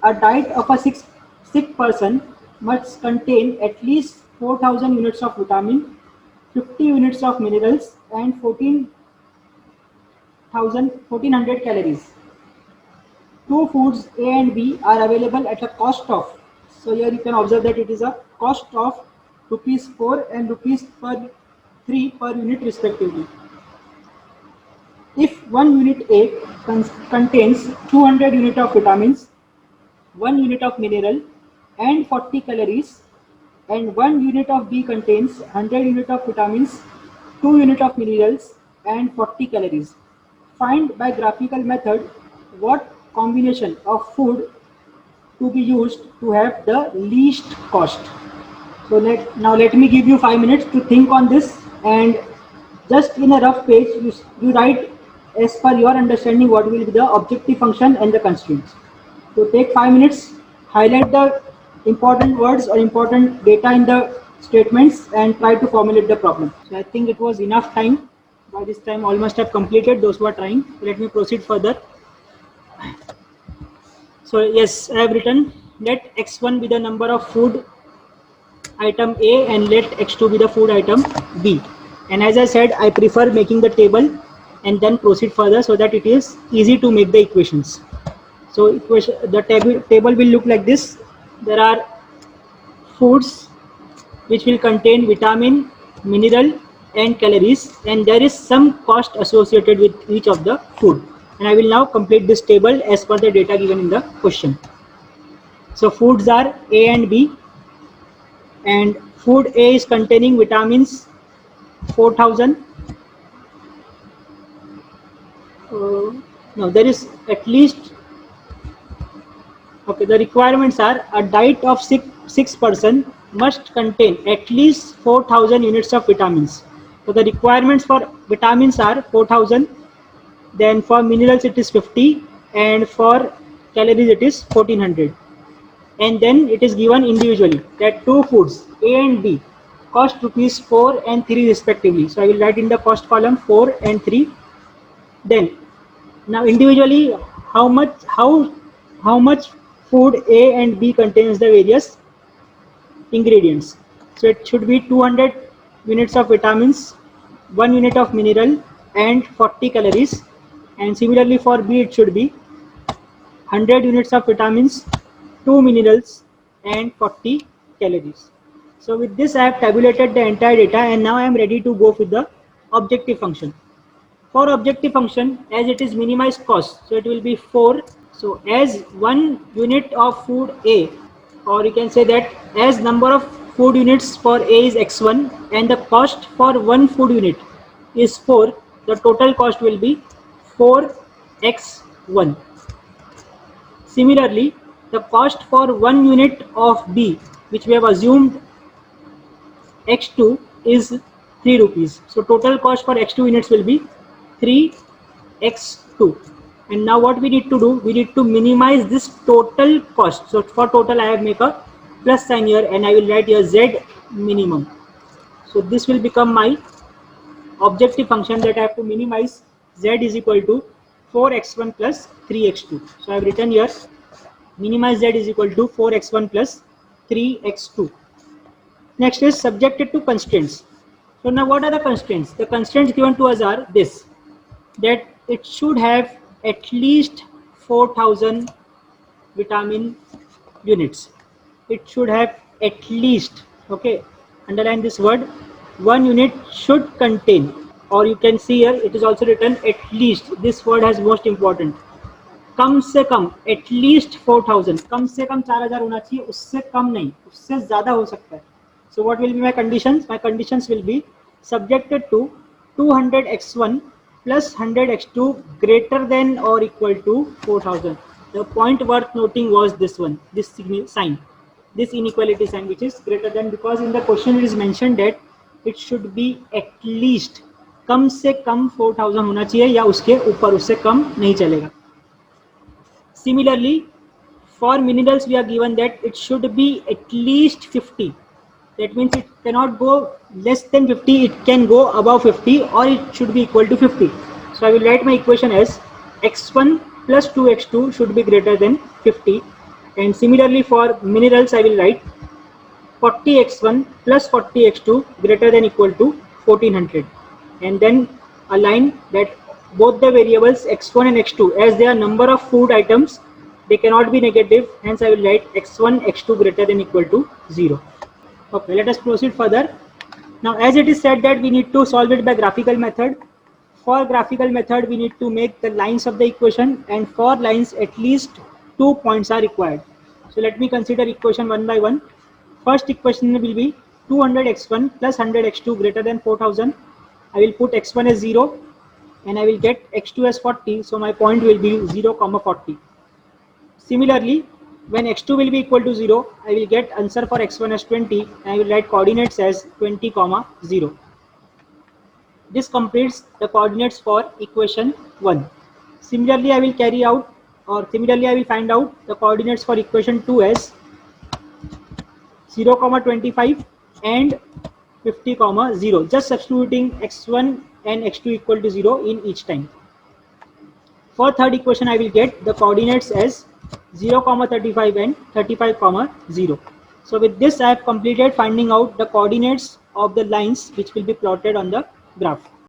a diet of a sick person must contain at least 4000 units of vitamin, 50 units of minerals, and 1400 calories. Two foods A and B are available at a cost of, so here you can observe that it is a cost of rupees 4 and rupees per 3 per unit respectively. If one unit A contains 200 unit of vitamins, 1 unit of mineral and 40 calories, and 1 unit of B contains 100 unit of vitamins, 2 unit of minerals and 40 calories. Find by graphical method what combination of food to be used to have the least cost. So now let me give you 5 minutes to think on this, and just in a rough page you write as per your understanding what will be the objective function and the constraints. So take 5 minutes, highlight the important words or important data in the statements and try to formulate the problem. So I think it was enough time. By this time almost have completed those who are trying. Let me proceed further. So yes, I have written let x1 be the number of food item A and let x2 be the food item B. And as I said, I prefer making the table and then proceed further so that it is easy to make the equations. So the table will look like this. There are foods which will contain vitamin, mineral and calories, and there is some cost associated with each of the food. And I will now complete this table as per the data given in the question. So foods are A and B, and food A is containing vitamins 4000. No, there is at least, okay, the requirements are a diet of six person must contain at least 4000 units of vitamins. So the requirements for vitamins are 4000, then for minerals it is 50, and for calories it is 1400. And then it is given individually that two foods A and B cost rupees 4 and 3 respectively. So I will write in the cost column 4 and 3. Then now individually how much food A and B contains the various ingredients. So it should be 200 units of vitamins, 1 unit of mineral and 40 calories. And similarly for B it should be 100 units of vitamins, 2 minerals and 40 calories. So with this I have tabulated the entire data, and now I am ready to go with the objective function. For objective function, as it is minimized cost, so it will be 4. So as 1 unit of food A, or you can say that as number of food units for A is x1 and the cost for 1 food unit is 4, the total cost will be 4x1. Similarly, the cost for 1 unit of B, which we have assumed x2, is 3 rupees. So total cost for x2 units will be 3x2. And now what we need to do, we need to minimize this total cost. So for total I have make a plus sign here and I will write here z minimum. So this will become my objective function that I have to minimize. Z is equal to 4x1 plus 3x2. So I have written here minimize z is equal to 4x1 plus 3x2. Next is subjected to constraints. So now what are the constraints? The constraints given to us are this, that it should have at least 4000 vitamin units. It should have at least, okay, underline this word, 1 unit should contain, or you can see here it is also written at least. This word has most important. कम से कम at least 4000, कम से कम 4000 होना चाहिए, उससे कम नहीं, उससे ज़्यादा हो सकता है. So what will be my conditions? My conditions will be subjected to 200x1 plus 100x2 greater than or equal to 4000. The point worth noting was this one, this sign, this inequality sign, which is greater than, because in the question it is mentioned that it should be at least, कम से कम 4000 होना चाहिए या उसके ऊपर, उससे कम नहीं चलेगा. Similarly, for minerals we are given that it should be at least 50. That means it cannot go less than 50, it can go above 50, or it should be equal to 50. So I will write my equation as x1 plus 2x2 should be greater than 50. And similarly for minerals, I will write 40x1 plus 40x2 greater than equal to 1400, and then a line that both the variables x1 and x2, as they are number of food items, they cannot be negative, hence I will write x1 x2 greater than equal to 0. Okay, let us proceed further. Now as it is said that we need to solve it by graphical method, for graphical method we need to make the lines of the equation, and for lines at least 2 points are required. So let me consider equation one by one. First equation will be 200x1 plus 100x2 greater than 4000. I will put x1 as 0 and I will get x2 as 40. So my point will be 0, 40. Similarly, when x2 will be equal to 0, I will get answer for x1 as 20 and I will write coordinates as 20, 0. This completes the coordinates for equation 1. Similarly, I will find out the coordinates for equation 2 as 0, 25 and 50, 0. Just substituting x1 and x2 equal to 0 in each time. For third equation, I will get the coordinates as 0, 35 and 35, 0. So with this, I have completed finding out the coordinates of the lines which will be plotted on the graph.